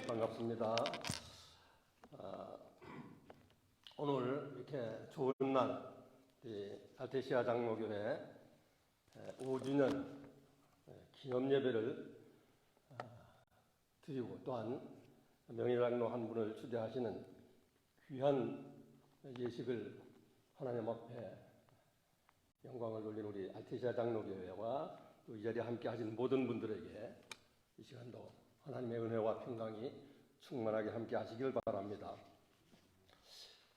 반갑습니다. 오늘 이렇게 좋은 날, 알테시아 장로교회 5주년 기념 예배를 드리고, 또한 명예장로 한 분을 추대하시는 귀한 예식을 하나님 앞에 영광을 돌린 우리 알테시아 장로교회와 또 이 자리에 함께 하신 모든 분들에게 이 시간도 하나님의 은혜와 평강이 충만하게 함께 하시길 바랍니다.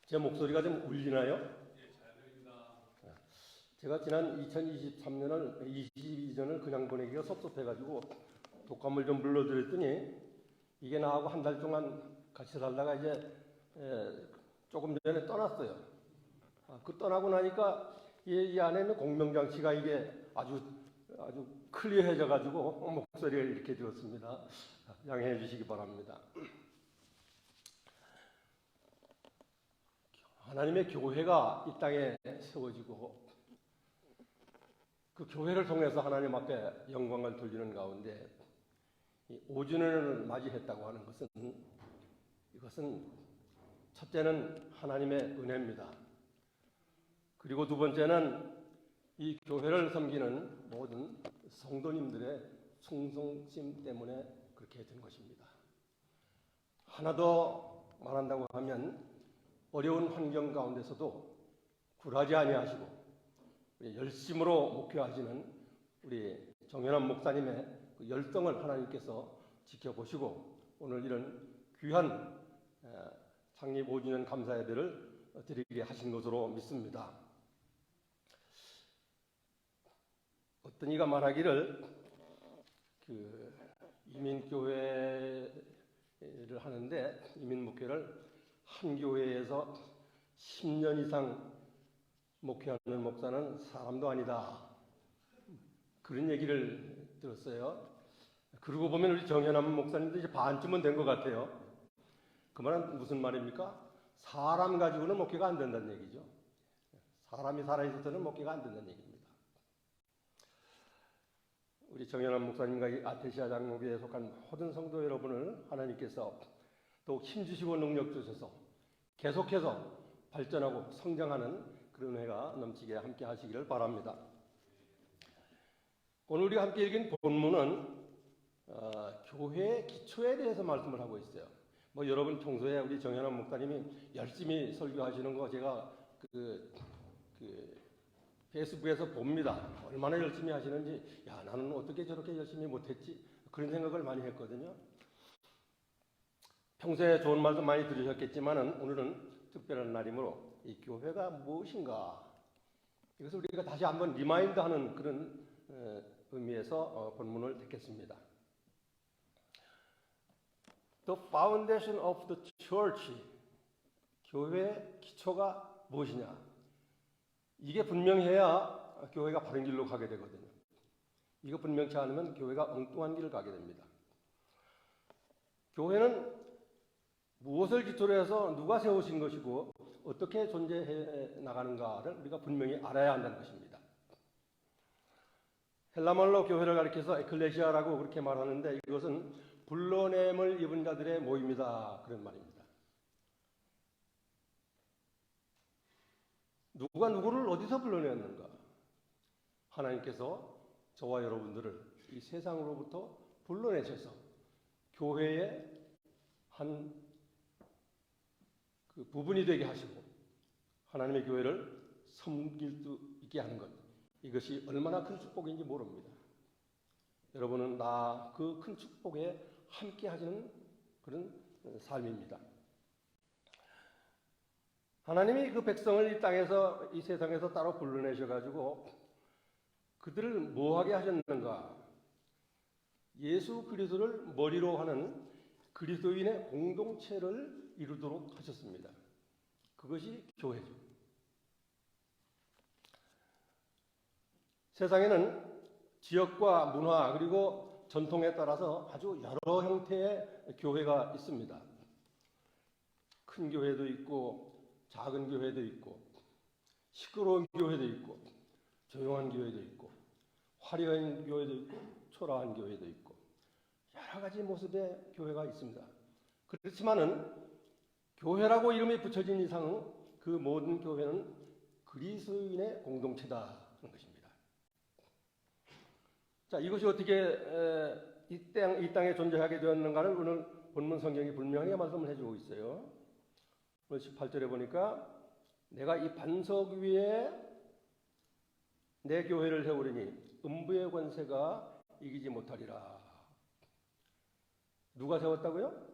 제 목소리가 좀 울리나요? 네, 잘 들립니다. 제가 지난 2022년을 그냥 보내기가 섭섭해가지고 독감을 좀 불러드렸더니 이게 나하고 한 달 동안 같이 살다가 이제 조금 전에 떠났어요. 그 떠나고 나니까 이 안에 있는 공명장치가 이게 아주 클리어해져가지고 목소리를 이렇게 들었습니다. 양해해 주시기 바랍니다. 하나님의 교회가 이 땅에 세워지고 그 교회를 통해서 하나님 앞에 영광을 돌리는 가운데 5주년을 맞이했다고 하는 것은, 이것은 첫째는 하나님의 은혜입니다. 그리고 두 번째는 이 교회를 섬기는 모든 성도님들의 충성심 때문에 그렇게 된 것입니다. 하나 더 말한다고 하면, 어려운 환경 가운데서도 굴하지 아니하시고 열심으로 목회하시는 우리 정현환 목사님의 그 열정을 하나님께서 지켜보시고 오늘 이런 귀한 창립 5주년 감사 예배를 드리게 하신 것으로 믿습니다. 어떤 이가 말하기를 이민교회를 하는데, 이민목회를 한 교회에서 10년 이상 목회하는 목사는 사람도 아니다, 그런 얘기를 들었어요. 그러고 보면 우리 정현환 목사님도 이제 반쯤은 된 것 같아요. 그 말은 무슨 말입니까? 사람 가지고는 목회가 안 된다는 얘기죠. 사람이 살아있어서는 목회가 안 된다는 얘기입니다. 우리 정현환 목사님과 이 알테시아 장로교회에 속한 모든 성도 여러분을 하나님께서 더욱 힘주시고 능력 주셔서 계속해서 발전하고 성장하는 그런 은혜가 넘치게 함께 하시기를 바랍니다. 오늘 우리가 함께 읽은 본문은 교회의 기초에 대해서 말씀을 하고 있어요. 여러분 평소에 우리 정현환 목사님이 열심히 설교하시는 거 제가 페이스북에서 봅니다. 얼마나 열심히 하시는지, 나는 어떻게 저렇게 열심히 못했지? 그런 생각을 많이 했거든요. 평소에 좋은 말도 많이 들으셨겠지만 오늘은 특별한 날이므로 이 교회가 무엇인가, 이것을 우리가 다시 한번 리마인드하는 그런 의미에서 본문을 듣겠습니다. The foundation of the church, 교회의 기초가 무엇이냐? 이게 분명해야 교회가 바른 길로 가게 되거든요. 이거 분명치 않으면 교회가 엉뚱한 길을 가게 됩니다. 교회는 무엇을 기초로 해서 누가 세우신 것이고 어떻게 존재해 나가는가를 우리가 분명히 알아야 한다는 것입니다. 헬라말로 교회를 가리켜서 에클레시아라고 그렇게 말하는데, 이것은 불러냄을 입은 자들의 모임이다, 그런 말입니다. 누가 누구를 어디서 불러냈는가? 하나님께서 저와 여러분들을 이 세상으로부터 불러내셔서 교회의 한 부분이 되게 하시고 하나님의 교회를 섬길 수 있게 하는 것, 이것이 얼마나 큰 축복인지 모릅니다. 여러분은 그 큰 축복에 함께 하시는 그런 삶입니다. 하나님이 그 백성을 이 땅에서, 이 세상에서 따로 불러내셔가지고 그들을 뭐하게 하셨는가? 예수 그리스도를 머리로 하는 그리스도인의 공동체를 이루도록 하셨습니다. 그것이 교회죠. 세상에는 지역과 문화 그리고 전통에 따라서 아주 여러 형태의 교회가 있습니다. 큰 교회도 있고 작은 교회도 있고, 시끄러운 교회도 있고, 조용한 교회도 있고, 화려한 교회도 있고, 초라한 교회도 있고, 여러 가지 모습의 교회가 있습니다. 그렇지만은 교회라고 이름이 붙여진 이상은 그 모든 교회는 그리스도인의 공동체다는 것입니다. 자, 이것이 어떻게 이 땅에 존재하게 되었는가를 오늘 본문 성경이 분명히 말씀을 해주고 있어요. 오늘 18절에 보니까 내가 이 반석 위에 내 교회를 세우리니 음부의 권세가 이기지 못하리라. 누가 세웠다고요?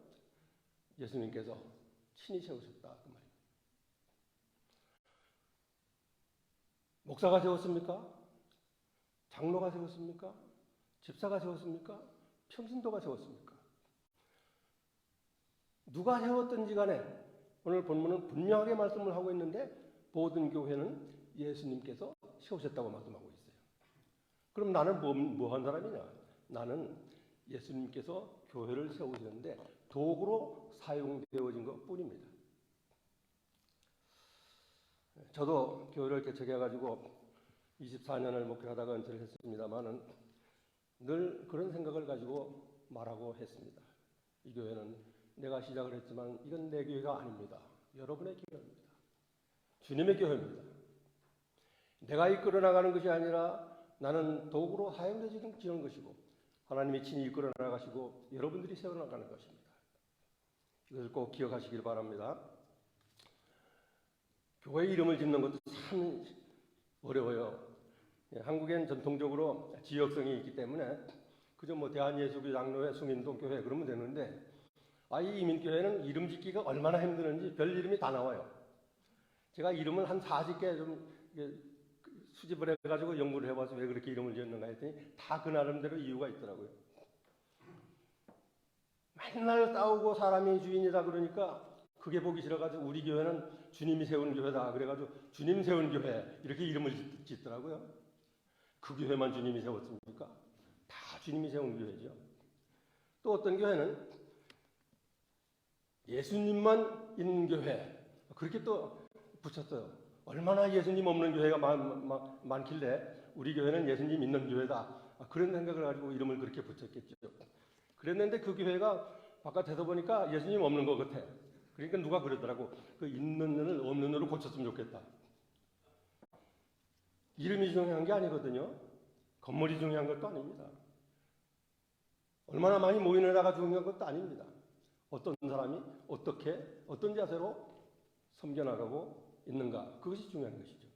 예수님께서 친히 세우셨다 그 말입니다. 목사가 세웠습니까? 장로가 세웠습니까? 집사가 세웠습니까? 평신도가 세웠습니까? 누가 세웠든지 간에 오늘 본문은 분명하게 말씀을 하고 있는데 모든 교회는 예수님께서 세우셨다고 말씀하고 있어요. 그럼 나는 뭐 한 사람이냐? 나는 예수님께서 교회를 세우셨는데 도구로 사용되어진 것 뿐입니다. 저도 교회를 개척해가지고 24년을 목회하다가 은퇴를 했습니다만은 늘 그런 생각을 가지고 말하고 했습니다. 이 교회는 내가 시작을 했지만 이건 내 교회가 아닙니다. 여러분의 교회입니다. 주님의 교회입니다. 내가 이끌어 나가는 것이 아니라 나는 도구로 사용되어지는 것이고 하나님이 친히 이끌어 나가시고 여러분들이 세워나가는 것입니다. 이것을 꼭 기억하시길 바랍니다. 교회 이름을 짓는 것도 참 어려워요. 한국엔 전통적으로 지역성이 있기 때문에 그저 뭐 대한예수교 장로회, 숭인동교회 그러면 되는데 이 이민교회는 이름 짓기가 얼마나 힘드는지 별 이름이 다 나와요. 제가 이름을 한 40개 좀 수집을 해가지고 연구를 해봐서 왜 그렇게 이름을 지었는가 했더니 다 그 나름대로 이유가 있더라고요. 맨날 싸우고 사람이 주인이다 그러니까 그게 보기 싫어가지고 우리 교회는 주님이 세운 교회다 그래가지고 주님 세운 교회 이렇게 이름을 짓더라고요. 그 교회만 주님이 세웠습니까? 다 주님이 세운 교회죠. 또 어떤 교회는 예수님만 있는 교회 그렇게 또 붙였어요. 얼마나 예수님 없는 교회가 많길래 우리 교회는 예수님 있는 교회다. 그런 생각을 가지고 이름을 그렇게 붙였겠죠. 그랬는데 그 교회가 바깥에서 보니까 예수님 없는 것 같아. 그러니까 누가 그러더라고. 그 있는 눈을 없는 눈으로 고쳤으면 좋겠다. 이름이 중요한 게 아니거든요. 건물이 중요한 것도 아닙니다. 얼마나 많이 모이느냐가 중요한 것도 아닙니다. 어떤 사람이 어떻게 어떤 자세로 섬겨나가고 있는가 그것이 중요한 것이죠.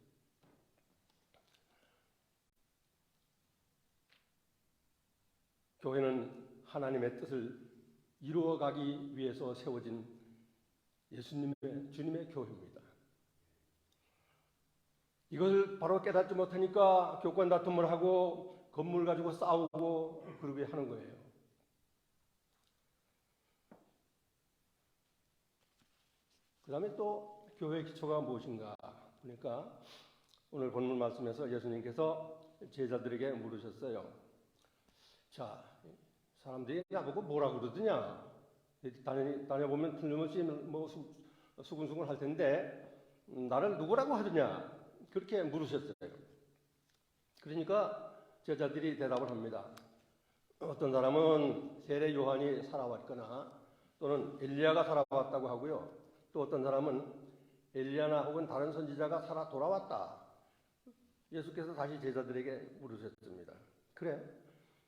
교회는 하나님의 뜻을 이루어가기 위해서 세워진 주님의 교회입니다. 이것을 바로 깨닫지 못하니까 교권 다툼을 하고 건물 가지고 싸우고 그러게 하는 거예요. 그 다음에 또 교회의 기초가 무엇인가 그러니까 오늘 본문 말씀에서 예수님께서 제자들에게 물으셨어요. 자, 사람들이 나보고 뭐라 그러더냐? 다녀보면 틀림없이 뭐 수근수근 할 텐데 나를 누구라고 하더냐? 그렇게 물으셨어요. 그러니까 제자들이 대답을 합니다. 어떤 사람은 세례 요한이 살아왔거나 또는 엘리야가 살아왔다고 하고요. 또 어떤 사람은 엘리야나 혹은 다른 선지자가 살아 돌아왔다. 예수께서 다시 제자들에게 물으셨습니다. 그래?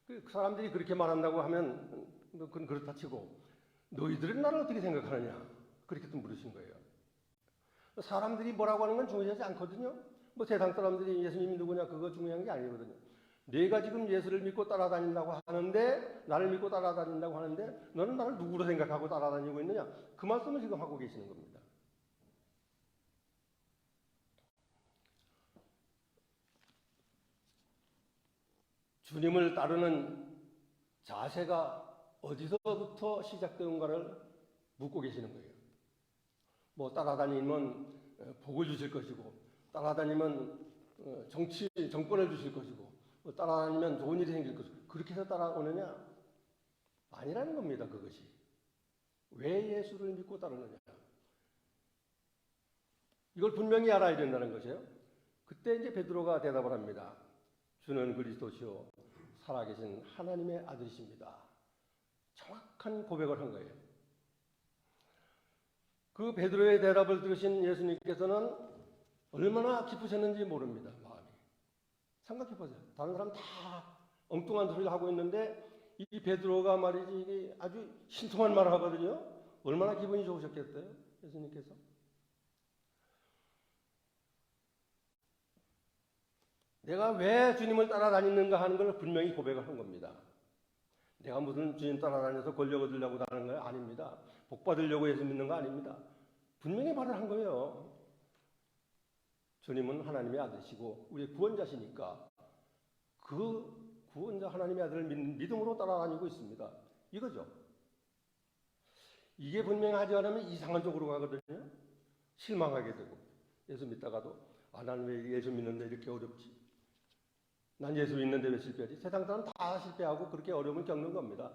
그 사람들이 그렇게 말한다고 하면 그건 그렇다 치고 너희들은 나를 어떻게 생각하느냐? 그렇게 또 물으신 거예요. 사람들이 뭐라고 하는 건 중요하지 않거든요. 뭐 세상 사람들이 예수님이 누구냐 그거 중요한 게 아니거든요. 내가 지금 예수를 믿고 따라다닌다고 하는데 나를 믿고 따라다닌다고 하는데 너는 나를 누구로 생각하고 따라다니고 있느냐? 그 말씀을 지금 하고 계시는 겁니다. 주님을 따르는 자세가 어디서부터 시작되는가를 묻고 계시는 거예요. 뭐 따라다니면 복을 주실 것이고 따라다니면 정권을 주실 것이고 뭐 따라다니면 좋은 일이 생길 것이고 그렇게 해서 따라오느냐? 아니라는 겁니다. 그것이. 왜 예수를 믿고 따르느냐? 이걸 분명히 알아야 된다는 것이에요. 그때 이제 베드로가 대답을 합니다. 주는 그리스도시요 살아계신 하나님의 아들이십니다. 정확한 고백을 한 거예요. 그 베드로의 대답을 들으신 예수님께서는 얼마나 기쁘셨는지 모릅니다. 마음이. 생각해 보세요. 다른 사람 다 엉뚱한 소리를 하고 있는데 이 베드로가 말이지 이게 아주 신통한 말을 하거든요. 얼마나 기분이 좋으셨겠어요? 예수님께서. 내가 왜 주님을 따라다니는가 하는 걸 분명히 고백을 한 겁니다. 내가 무슨 주님 따라다녀서 권력 얻으려고 하는 거 아닙니다. 복 받으려고 예수 믿는 거 아닙니다. 분명히 말을 한 거예요. 주님은 하나님의 아들이시고 우리의 구원자시니까 그 구원자 하나님의 아들을 믿음으로 따라다니고 있습니다. 이거죠. 이게 분명하지 않으면 이상한 쪽으로 가거든요. 실망하게 되고 예수 믿다가도 나는 왜 예수 믿는데 이렇게 어렵지? 난 예수 믿는데 왜 실패하지? 세상 사람 다 실패하고 그렇게 어려움을 겪는 겁니다.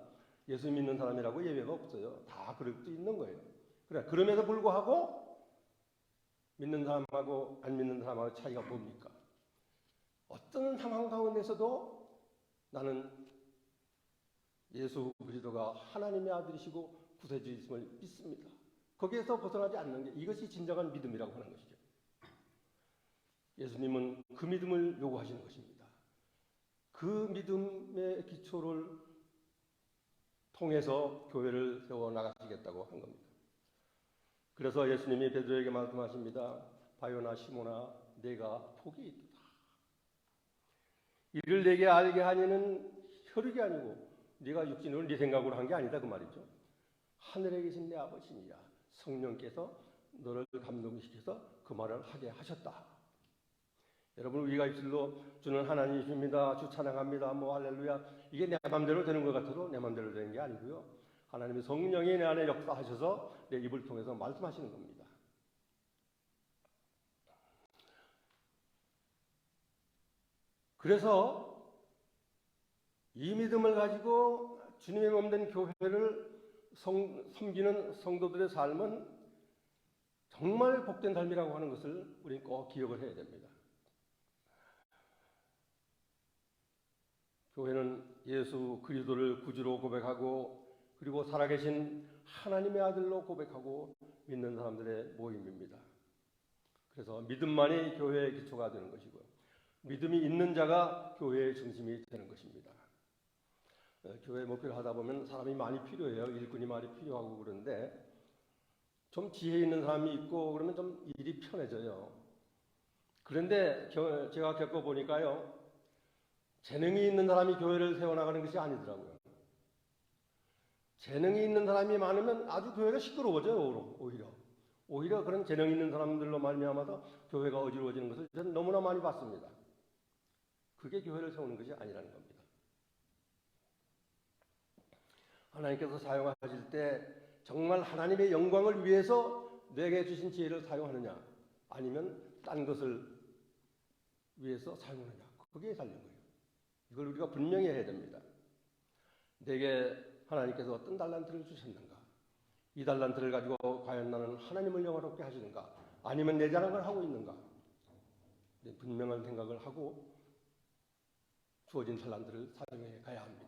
예수 믿는 사람이라고 예외가 없어요. 다 그럴 수 있는 거예요. 그래, 그럼에도 불구하고 믿는 사람하고 안 믿는 사람하고 차이가 뭡니까? 어떤 상황 가운데서도 나는 예수 그리스도가 하나님의 아들이시고 구세주이심을 믿습니다. 거기에서 벗어나지 않는 게 이것이 진정한 믿음이라고 하는 것이죠. 예수님은 그 믿음을 요구하시는 것입니다. 그 믿음의 기초를 통해서 교회를 세워나가시겠다고 한 겁니다. 그래서 예수님이 베드로에게 말씀하십니다. 바요나 시몬아 내가 복이 있다. 이를 내게 알게 하니는 혈육이 아니고 네가 육신으로 네 생각으로 한 게 아니다 그 말이죠. 하늘에 계신 내 아버지니라. 성령께서 너를 감동시켜서 그 말을 하게 하셨다. 여러분 우리가 입술로 주는 하나님이십니다. 주 찬양합니다. 뭐 할렐루야. 이게 내 맘대로 되는 것 같아도 내 맘대로 되는 게 아니고요. 하나님의 성령이 내 안에 역사하셔서 내 입을 통해서 말씀하시는 겁니다. 그래서 이 믿음을 가지고 주님의 몸된 교회를 섬기는 성도들의 삶은 정말 복된 삶이라고 하는 것을 우리는 꼭 기억을 해야 됩니다. 교회는 예수 그리스도를 구주로 고백하고 그리고 살아계신 하나님의 아들로 고백하고 믿는 사람들의 모임입니다. 그래서 믿음만이 교회의 기초가 되는 것이고요. 믿음이 있는 자가 교회의 중심이 되는 것입니다. 교회 목회를 하다 보면 사람이 많이 필요해요. 일꾼이 많이 필요하고 그런데 좀 지혜 있는 사람이 있고 그러면 좀 일이 편해져요. 그런데 제가 겪어보니까요. 재능이 있는 사람이 교회를 세워나가는 것이 아니더라고요. 재능이 있는 사람이 많으면 아주 교회가 시끄러워져요. 오히려 그런 재능 있는 사람들로 말미암아서 교회가 어지러워지는 것을 저는 너무나 많이 봤습니다. 그게 교회를 세우는 것이 아니라는 겁니다. 하나님께서 사용하실 때 정말 하나님의 영광을 위해서 내게 주신 지혜를 사용하느냐 아니면 딴 것을 위해서 사용하느냐 거기에 달린 거예요. 이걸 우리가 분명히 해야 됩니다. 내게 하나님께서 어떤 달란트를 주셨는가? 이 달란트를 가지고 과연 나는 하나님을 영화롭게 하시는가? 아니면 내 자랑을 하고 있는가? 분명한 생각을 하고 주어진 달란트를 사용해 가야 합니다.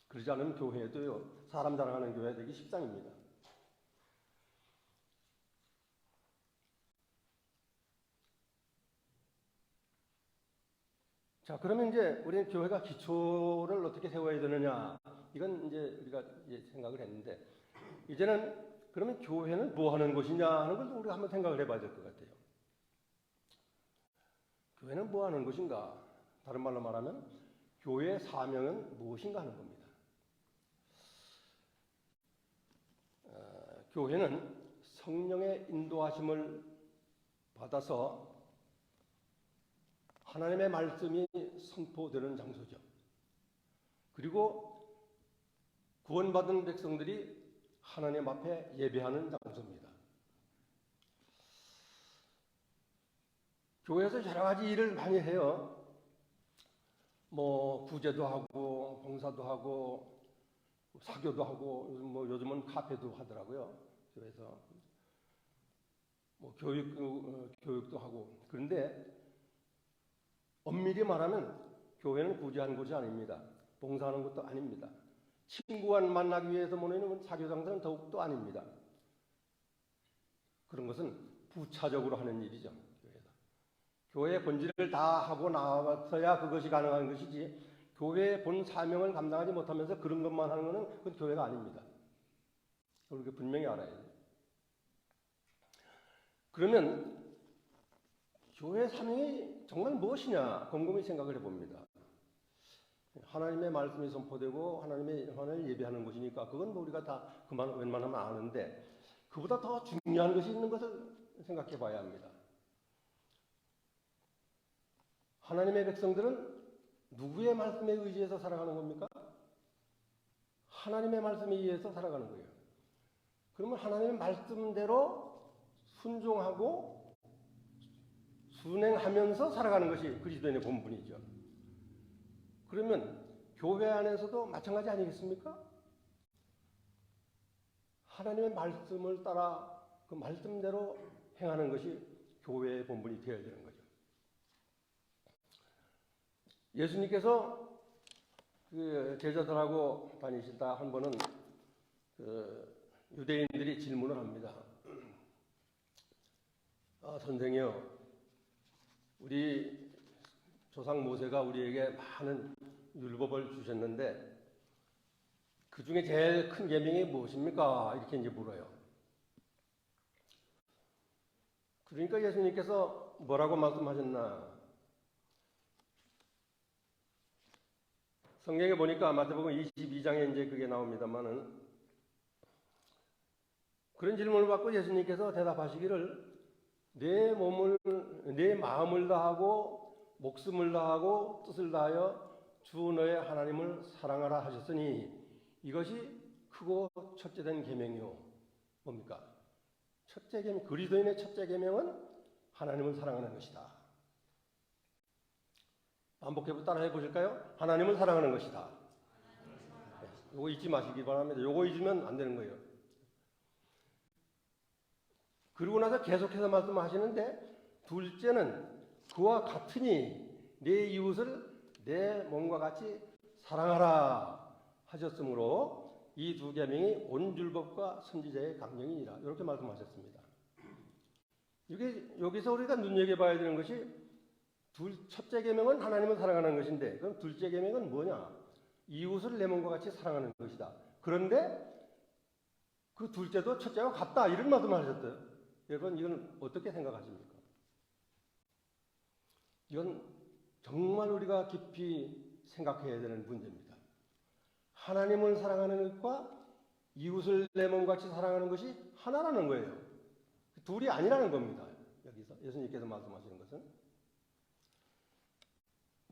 그러지 않으면 교회도요, 사람 자랑하는 교회 되기 십상입니다. 자, 그러면 이제 우리는 교회가 기초를 어떻게 세워야 되느냐, 이건 이제 우리가 생각을 했는데, 이제는 그러면 교회는 뭐 하는 곳이냐 하는 걸 우리가 한번 생각을 해봐야 될 것 같아요. 교회는 뭐 하는 곳인가? 다른 말로 말하면 교회의 사명은 무엇인가 하는 겁니다. 교회는 성령의 인도하심을 받아서 하나님의 말씀이 선포되는 장소죠. 그리고 구원받은 백성들이 하나님 앞에 예배하는 장소입니다. 교회에서 여러 가지 일을 많이 해요. 뭐 구제도 하고 봉사도 하고 사교도 하고 뭐 요즘은 카페도 하더라고요. 교회에서 뭐 교육도 하고. 그런데 엄밀히 말하면 교회는 구제하는 곳이 아닙니다. 봉사하는 것도 아닙니다. 친구와 만나기 위해서 모이는 사교장소는 더욱도 아닙니다. 그런 것은 부차적으로 하는 일이죠. 교회에서. 교회의 본질을 다 하고 나와서야 그것이 가능한 것이지, 교회의 본 사명을 감당하지 못하면서 그런 것만 하는 것은 그건 교회가 아닙니다. 그렇게 분명히 알아야 돼요. 그러면 교회 사명이 정말 무엇이냐 곰곰이 생각을 해봅니다. 하나님의 말씀이 선포되고 하나님의 하나님을 예배하는 것이니까 그건 뭐 우리가 다 그만 웬만하면 아는데, 그보다 더 중요한 것이 있는 것을 생각해 봐야 합니다. 하나님의 백성들은 누구의 말씀에 의지해서 살아가는 겁니까? 하나님의 말씀에 의해서 살아가는 거예요. 그러면 하나님의 말씀대로 순종하고 순행하면서 살아가는 것이 그리스도인의 본분이죠. 그러면 교회 안에서도 마찬가지 아니겠습니까? 하나님의 말씀을 따라 그 말씀대로 행하는 것이 교회의 본분이 되어야 되는 거죠. 예수님께서 그 제자들하고 다니시다 한 번은 그 유대인들이 질문을 합니다. 선생이요, 우리 조상 모세가 우리에게 많은 율법을 주셨는데 그 중에 제일 큰 계명이 무엇입니까? 이렇게 이제 물어요. 그러니까 예수님께서 뭐라고 말씀하셨나? 성경에 보니까 마태복음 22장에 이제 그게 나옵니다만은, 그런 질문을 받고 예수님께서 대답하시기를, 내 마음을 다하고 목숨을 다하고 뜻을 다하여 주 너의 하나님을 사랑하라 하셨으니 이것이 크고 첫째된 계명이요. 뭡니까? 첫째 계명, 그리스도인의 첫째 계명은 하나님을 사랑하는 것이다. 반복해 따라해 보실까요? 하나님을 사랑하는 것이다. 요거 잊지 마시기 바랍니다. 요거 잊으면 안 되는 거예요. 그리고 나서 계속해서 말씀하시는데, 둘째는 그와 같으니 내 이웃을 내 몸과 같이 사랑하라 하셨으므로 이 두 계명이 온 율법과 선지자의 강령이니라. 이렇게 말씀하셨습니다. 여기서 우리가 눈여겨봐야 되는 것이, 첫째 계명은 하나님을 사랑하는 것인데, 그럼 둘째 계명은 뭐냐? 이웃을 내 몸과 같이 사랑하는 것이다. 그런데 그 둘째도 첫째와 같다, 이런 말씀을 하셨어요. 여러분, 이건 어떻게 생각하십니까? 이건 정말 우리가 깊이 생각해야 되는 문제입니다. 하나님을 사랑하는 것과 이웃을 내 몸같이 사랑하는 것이 하나라는 거예요. 둘이 아니라는 겁니다. 여기서 예수님께서 말씀하시는 것은.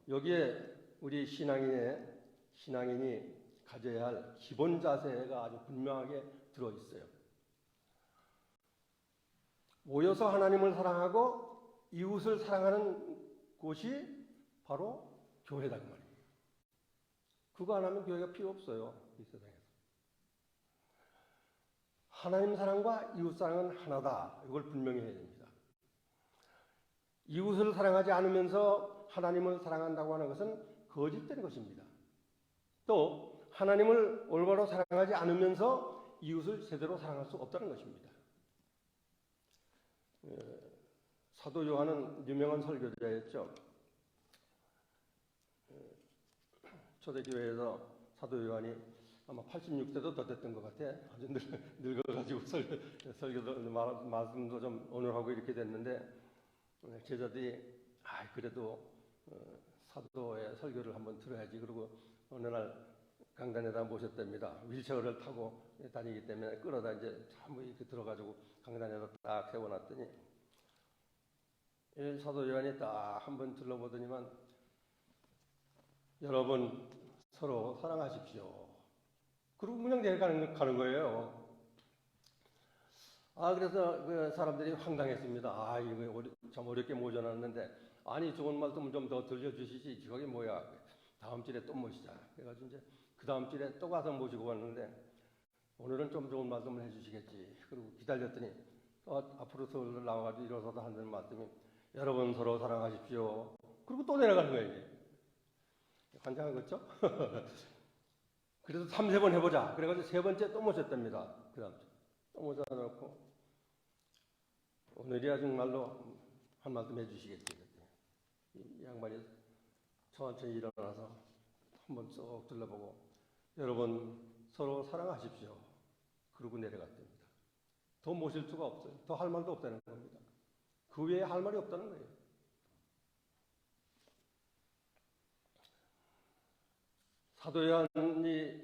여기에 우리 신앙인이 가져야 할 기본 자세가 아주 분명하게 들어있어요. 모여서 하나님을 사랑하고 이웃을 사랑하는 곳이 바로 교회다, 그 말이에요. 그거 안 하면 교회가 필요 없어요, 이 세상에서. 하나님 사랑과 이웃 사랑은 하나다, 이걸 분명히 해야 됩니다. 이웃을 사랑하지 않으면서 하나님을 사랑한다고 하는 것은 거짓된 것입니다. 또 하나님을 올바로 사랑하지 않으면서 이웃을 제대로 사랑할 수 없다는 것입니다. 사도 요한은 유명한 설교자였죠. 초대교회에서 사도 요한이 아마 86세도 더 됐던 것 같아. 아주 늙어가지고 설교도 말씀도 좀 오늘하고 이렇게 됐는데, 제자들이 그래도 사도의 설교를 한번 들어야지. 그리고 어느 날 강단에다 모셨답니다. 휠체어를 타고 다니기 때문에 끌어다 이제 참 이렇게 들어가지고 강단에다 딱 세워놨더니, 사도 요한이 딱 한번 들러보더니만, 여러분 서로 사랑하십시오. 그리고 그냥 내려가는 거예요. 그래서 그 사람들이 황당했습니다. 이거 참 어렵게 모셔놨는데, 아니 좋은 말씀 좀 더 들려주시지, 저게 뭐야. 다음 주에 또 모시자. 그래가지고 이제 그 다음 주에 또 가서 모시고 왔는데, 오늘은 좀 좋은 말씀을 해주시겠지. 그리고 기다렸더니 앞으로 나와가지고 일어서서 하는 말씀이, 여러분 서로 사랑하십시오. 그리고 또 내려가는 거예요. 이게. 환장한 거죠? 그래서 3-4번 해보자. 그래가지고 세 번째 또 모셨답니다. 그 다음 주 또 모셔놓고, 오늘이야 정말로 한 말씀 해주시겠지. 이 양반이 천천히 일어나서 한번 쏙 둘러보고 여러분 서로 사랑하십시오. 그러고 내려갔답니다. 더 모실 수가 없어요. 더 할 말도 없다는 겁니다. 그 외에 할 말이 없다는 거예요. 사도 요한이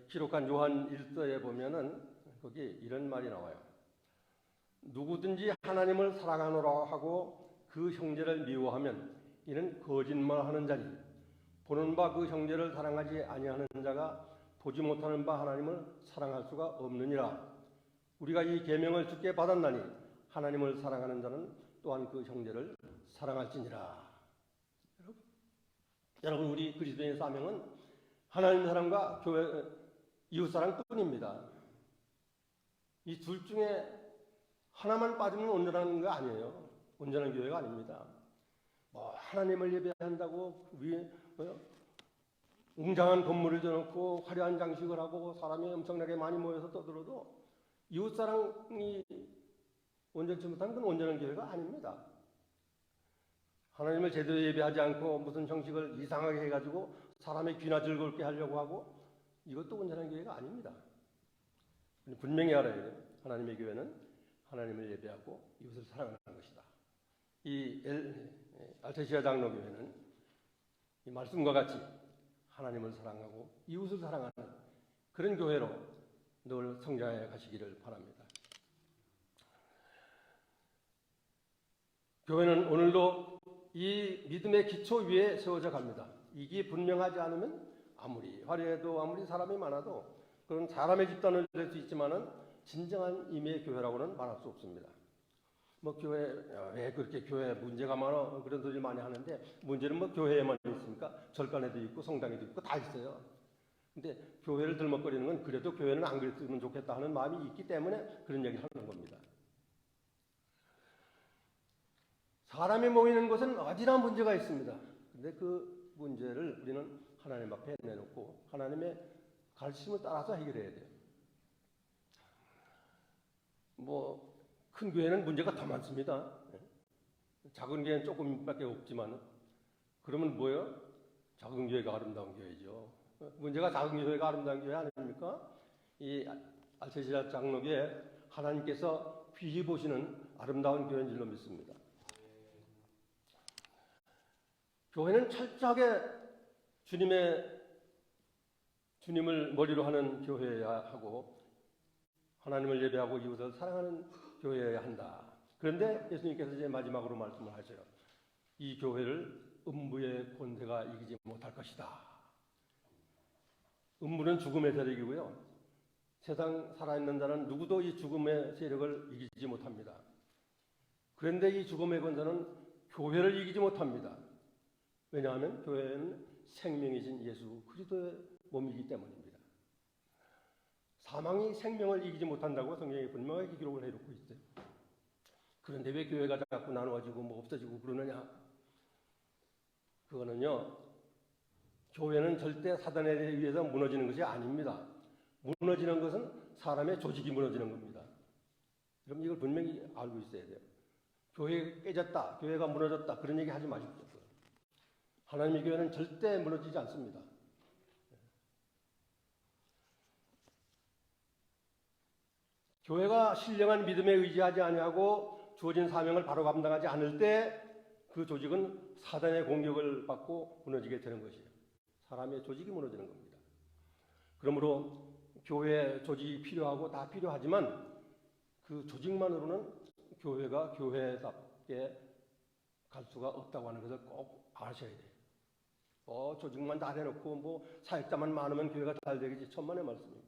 기록한 요한 1서에 보면은 거기 이런 말이 나와요. 누구든지 하나님을 사랑하노라 하고 그 형제를 미워하면 이는 거짓말하는 자니 보는 바 그 형제를 사랑하지 아니하는 자가 보지 못하는 바 하나님을 사랑할 수가 없느니라. 우리가 이 계명을 주께 받았나니 하나님을 사랑하는 자는 또한 그 형제를 사랑할지니라. 여러분 우리 그리스도인의 사명은 하나님 사랑과 교회 이웃 사랑뿐입니다. 이 둘 중에 하나만 빠지면 온전한 거 아니에요. 온전한 교회가 아닙니다. 뭐 하나님을 예배한다고 웅장한 건물을 지어놓고 화려한 장식을 하고 사람이 엄청나게 많이 모여서 떠들어도 이웃 사랑이 온전치 못한 건 온전한 교회가 아닙니다. 하나님을 제대로 예배하지 않고 무슨 형식을 이상하게 해가지고 사람의 귀나 즐겁게 하려고 하고 이것도 온전한 교회가 아닙니다. 분명히 알아야 돼요. 하나님의 교회는 하나님을 예배하고 이웃을 사랑하는 것이다. 이 알테시아 장로교회는 이 말씀과 같이 하나님을 사랑하고 이웃을 사랑하는 그런 교회로 늘 성장해 가시기를 바랍니다. 교회는 오늘도 이 믿음의 기초 위에 세워져 갑니다. 이게 분명하지 않으면 아무리 화려해도 아무리 사람이 많아도 그런 사람의 집단을 될 수 있지만은 진정한 임의 교회라고는 말할 수 없습니다. 뭐 교회 왜 그렇게 교회 문제가 많아 그런 소리를 많이 하는데 문제는 뭐 교회에만 있습니까? 절간에도 있고 성당에도 있고 다 있어요. 근데 교회를 들먹거리는 건 그래도 교회는 안 그랬으면 좋겠다 하는 마음이 있기 때문에 그런 얘기를 하는 겁니다. 사람이 모이는 곳은 어디나 문제가 있습니다. 근데 그 문제를 우리는 하나님 앞에 내놓고 하나님의 가르침을 따라서 해결해야 돼요. 뭐 큰 교회는 문제가 더 많습니다. 작은 교회는 조금밖에 없지만 그러면 뭐예요? 작은 교회가 아름다운 교회죠. 문제가 작은 교회가 아름다운 교회 아닙니까? 이 알테시아 장로교회 하나님께서 귀히 보시는 아름다운 교회인 줄로 믿습니다. 교회는 철저하게 주님을 머리로 하는 교회여야 하고 하나님을 예배하고 이웃을 사랑하는 교회여야 한다. 그런데 예수님께서 이제 마지막으로 말씀을 하셔요. 이 교회를 음부의 권세가 이기지 못할 것이다. 음부는 죽음의 세력이고요. 세상 살아있는 자는 누구도 이 죽음의 세력을 이기지 못합니다. 그런데 이 죽음의 권세는 교회를 이기지 못합니다. 왜냐하면 교회는 생명이신 예수 그리스도의 몸이기 때문입니다. 사망이 생명을 이기지 못한다고 성경에 분명하게 기록을 해놓고 있어요. 그런데 왜 교회가 자꾸 나누어지고 뭐 없어지고 그러느냐? 그거는요. 교회는 절대 사단에 의해서 무너지는 것이 아닙니다. 무너지는 것은 사람의 조직이 무너지는 겁니다. 여러분 이걸 분명히 알고 있어야 돼요. 교회가 깨졌다, 교회가 무너졌다 그런 얘기 하지 마십시오. 하나님의 교회는 절대 무너지지 않습니다. 교회가 신령한 믿음에 의지하지 아니하고 주어진 사명을 바로 감당하지 않을 때 그 조직은 사단의 공격을 받고 무너지게 되는 것이에요. 사람의 조직이 무너지는 겁니다. 그러므로 교회 조직이 필요하고 다 필요하지만 그 조직만으로는 교회가 교회답게 갈 수가 없다고 하는 것을 꼭 아셔야 돼요. 조직만 다 해놓고 뭐 사역자만 많으면 교회가 잘 되겠지 천만의 말씀입니다.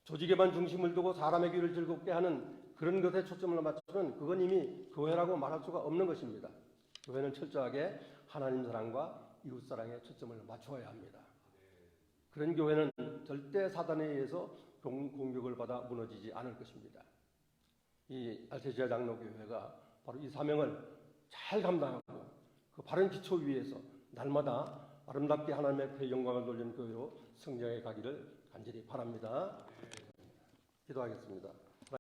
조직에만 중심을 두고 사람의 귀를 즐겁게 하는 그런 것에 초점을 맞추는 그건 이미 교회라고 말할 수가 없는 것입니다. 교회는 철저하게 하나님 사랑과 이웃 사랑에 초점을 맞추어야 합니다. 그런 교회는 절대 사단에 의해서 공격을 받아 무너지지 않을 것입니다. 이 알테시아 장로교회가 바로 이 사명을 잘 감당하고 그 바른 기초 위에서 날마다 아름답게 하나님의 앞에 영광을 돌리는 교회로 성장해 가기를 간절히 바랍니다. 기도하겠습니다.